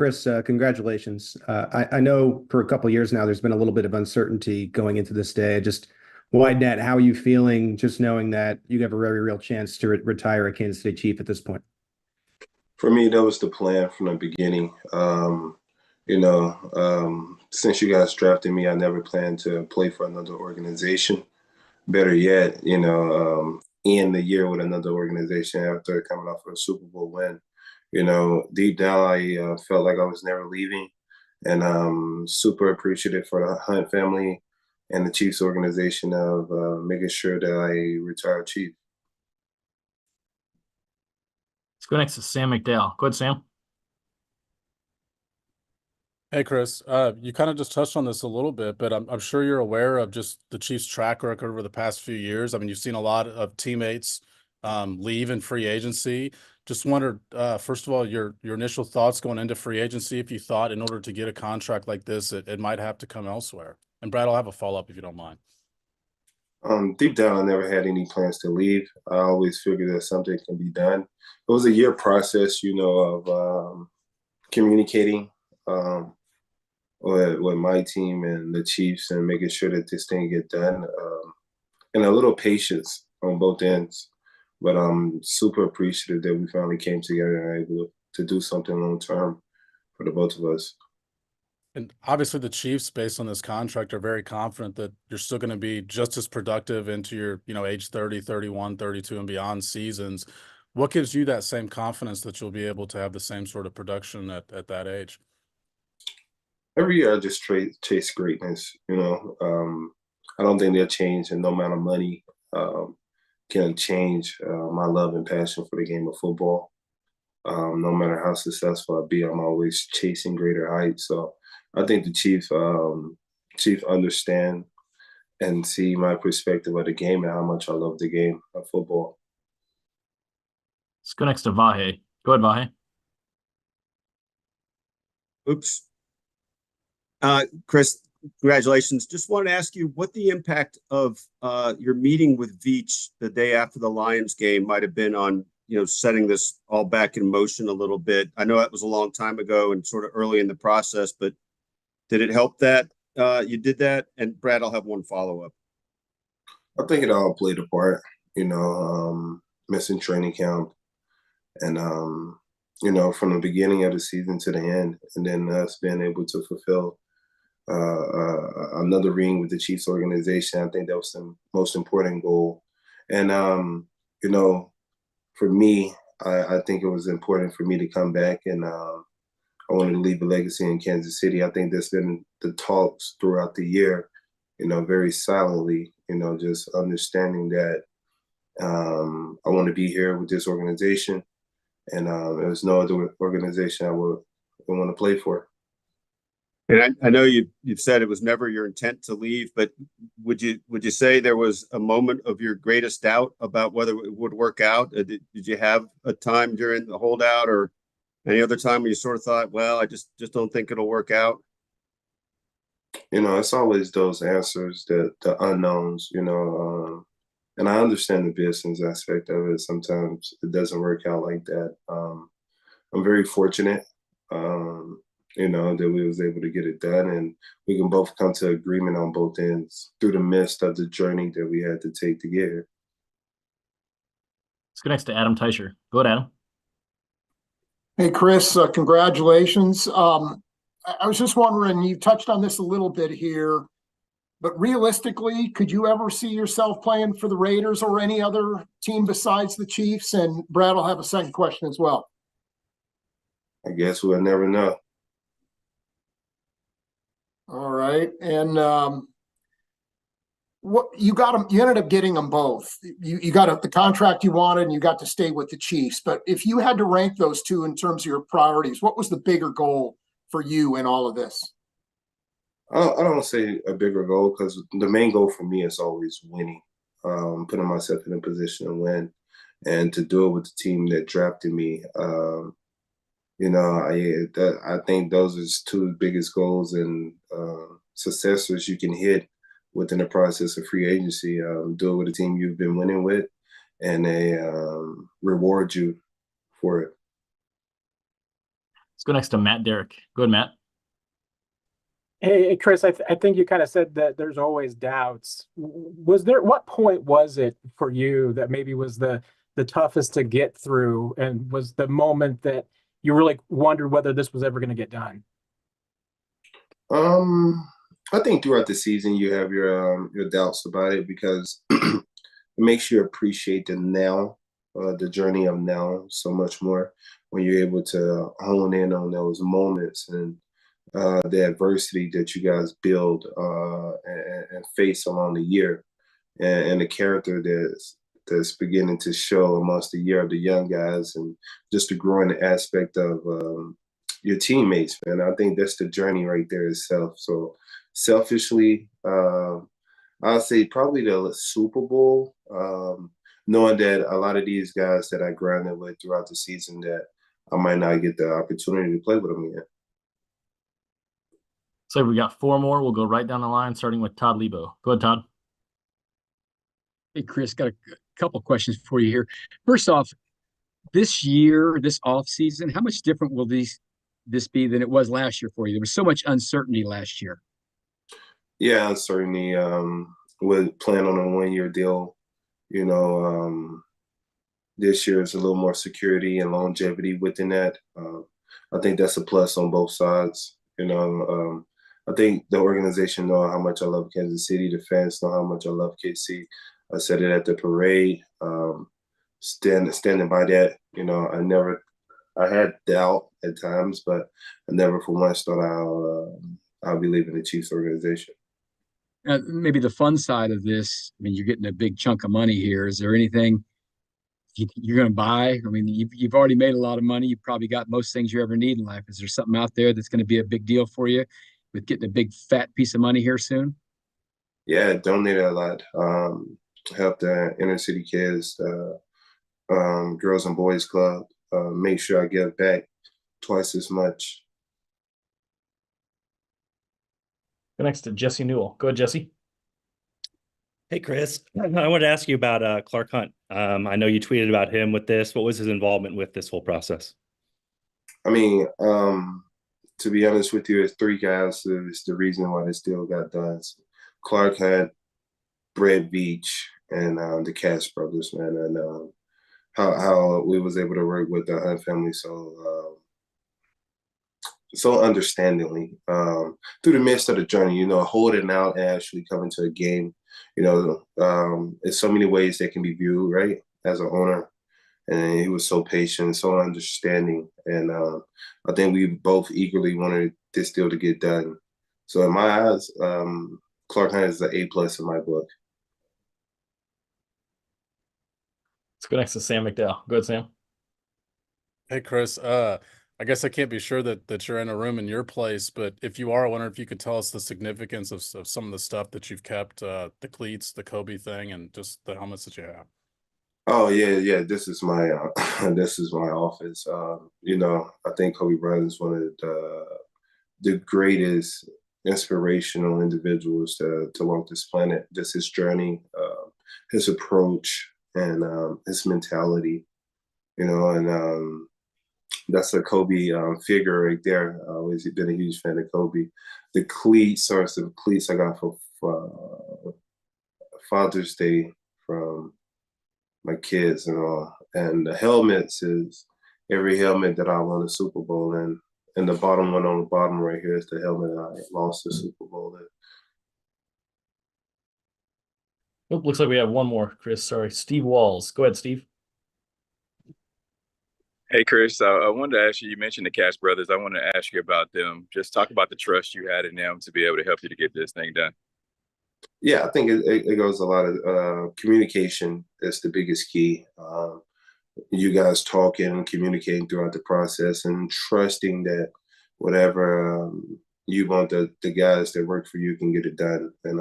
Chris, congratulations. I know for a couple of years now, there's been a little bit of uncertainty going into this day. Just wide net, how are you feeling just knowing that you have a very real chance to retire a Kansas City Chief at this point? For me, that was the plan from the beginning. Since you guys drafted me, I never planned to play for another organization. Better yet, end the year with another organization after coming off of a Super Bowl win. Deep down, I felt like I was never leaving, and I'm super appreciative for the Hunt family and the Chiefs organization of making sure that I retire Chief. Let's go next to Sam McDowell. Go ahead, Sam. Hey, Chris. You kind of just touched on this a little bit, but I'm sure you're aware of just the Chiefs' track record over the past few years. I mean, you've seen a lot of teammates leave in free agency. Just wondered, first of all, your initial thoughts going into free agency, if you thought in order to get a contract like this, it might have to come elsewhere. And Brad, I'll have a follow-up if you don't mind. Deep down, I never had any plans to leave. I always figured that something can be done. It was a year process, of communicating with my team and the Chiefs and making sure that this thing get done, and a little patience on both ends. But I'm super appreciative that we finally came together and able to do something long term for the both of us. And obviously the Chiefs, based on this contract, are very confident that you're still going to be just as productive into your, age 30, 31, 32 and beyond seasons. What gives you that same confidence that you'll be able to have the same sort of production at that age? Every year I just chase greatness, I don't think they'll change, and no amount of money can change my love and passion for the game of football. No matter how successful I be, I'm always chasing greater heights. So I think the Chiefs understand and see my perspective of the game and how much I love the game of football. Let's go next to Vahe. Go ahead, Vahe. Oops. Chris, congratulations. Just wanted to ask you what the impact of your meeting with Veach the day after the Lions game might have been on, setting this all back in motion a little bit. I know that was a long time ago and sort of early in the process, but did it help that you did that? And Brad, I'll have one follow-up. I think it all played a part, missing training camp and, from the beginning of the season to the end, and then us being able to fulfill another ring with the Chiefs organization. I think that was the most important goal. And, for me, I think it was important for me to come back, and I wanted to leave a legacy in Kansas City. I think there's been the talks throughout the year, very silently, just understanding that I want to be here with this organization, and there's no other organization I would want to play for. And I know you've said it was never your intent to leave, but would you say there was a moment of your greatest doubt about whether it would work out? Did you have a time during the holdout or any other time where you sort of thought, well, I just don't think it'll work out? It's always those answers, the unknowns, and I understand the business aspect of it. Sometimes it doesn't work out like that. I'm very fortunate, that we was able to get it done, and we can both come to agreement on both ends through the midst of the journey that we had to take to get here. Let's go next to Adam Teicher. Go ahead, Adam. Hey, Chris, congratulations. I was just wondering, you touched on this a little bit here, but realistically, could you ever see yourself playing for the Raiders or any other team besides the Chiefs? And Brad will have a second question as well. I guess we'll never know. All right. And what you got them, you ended up getting them both. You got the contract you wanted and you got to stay with the Chiefs. But if you had to rank those two in terms of your priorities, what was the bigger goal for you in all of this? I don't say a bigger goal, because the main goal for me is always winning, putting myself in a position to win, and to do it with the team that drafted me. I think those are two biggest goals and successors you can hit within the process of free agency. Do it with a team you've been winning with, and they reward you for it. Let's go next to Matt Derrick. Go ahead, Matt. Hey, Chris, I think you kind of said that there's always doubts. What point was it for you that maybe was the toughest to get through, and was the moment that you really wondered whether this was ever going to get done? I think throughout the season you have your doubts about it because it makes you appreciate the now, the journey of now so much more when you're able to hone in on those moments and the adversity that you guys build and face along the year, and the character that's beginning to show amongst the year of the young guys, and just the growing aspect of your teammates, man. I think that's the journey right there itself. So selfishly, I'll say probably the Super Bowl, knowing that a lot of these guys that I grinded with throughout the season, that I might not get the opportunity to play with them again. So we got 4 more. We'll go right down the line, starting with Todd Lebo. Go ahead, Todd. Hey, Chris, got a couple questions for you here. First off, this year, this off season, how much different will this be than it was last year for you? There was so much uncertainty last year. Yeah, certainly. With playing on a 1-year deal, this year is a little more security and longevity within that. I think that's a plus on both sides. I think the organization know how much I love Kansas City. The fans know how much I love KC. I said it at the parade. Standing by that. I had doubt at times, but I never for once thought I'll be leaving the Chiefs organization. Maybe the fun side of this, I mean, you're getting a big chunk of money here. Is there anything you're going to buy? I mean, you've already made a lot of money. You've probably got most things you ever need in life. Is there something out there that's going to be a big deal for you with getting a big fat piece of money here soon? Yeah, donated a lot. Help the inner city kids, Girls and Boys Club. Make sure I give back twice as much. Go next to Jesse Newell. Go ahead, Jesse. Hey, Chris. I wanted to ask you about Clark Hunt. I know you tweeted about him with this. What was his involvement with this whole process? I mean, to be honest with you, it's 3 guys. It's the reason why this deal got done. So Clark Hunt, Brett Veach, and the Cash brothers, man, and how we was able to work with the Hunt family so understandingly through the midst of the journey, holding out and actually coming to a game. There's so many ways they can be viewed, right, as an owner. And he was so patient, so understanding. And I think we both eagerly wanted this deal to get done. So in my eyes, Clark Hunt is an A+ in my book. Let's go next to Sam McDowell. Go ahead, Sam. Hey, Chris. I guess I can't be sure that you're in a room in your place, but if you are, I wonder if you could tell us the significance of some of the stuff that you've kept, the cleats, the Kobe thing, and just the helmets that you have. Oh yeah. This is my this is my office. I think Kobe Bryant is one of the greatest inspirational individuals to walk this planet. Just his journey, his approach, and his mentality. And that's a Kobe figure right there. I've always been a huge fan of Kobe. The cleats are some cleats I got for Father's Day from my kids and all. And the helmets is every helmet that I won a Super Bowl in. And the bottom one on the bottom right here is the helmet I lost the Super Bowl in. Oh, looks like we have one more, Chris. Sorry. Steve Walls. Go ahead, Steve. Hey, Chris, I wanted to ask you, you mentioned the Cash brothers. I want to ask you about them. Just talk about the trust you had in them to be able to help you to get this thing done. Yeah, I think it goes a lot of communication. That's the biggest key. You guys talking, communicating throughout the process, and trusting that whatever you want, the guys that work for you can get it done. And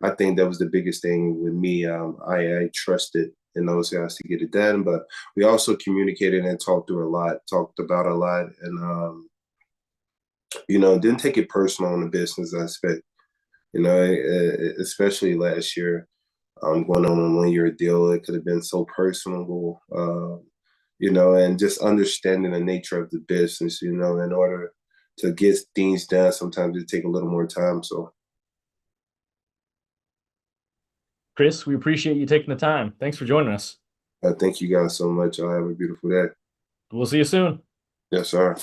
I think that was the biggest thing with me. I trusted in those guys to get it done, but we also communicated and talked about a lot, and didn't take it personal in the business aspect. Especially last year, going on a 1-year deal, it could have been so personable. and just understanding the nature of the business, in order to get things done, sometimes it take a little more time. So Chris, we appreciate you taking the time. Thanks for joining us. I thank you guys so much. Y'all have a beautiful day. We'll see you soon. Yes, sir.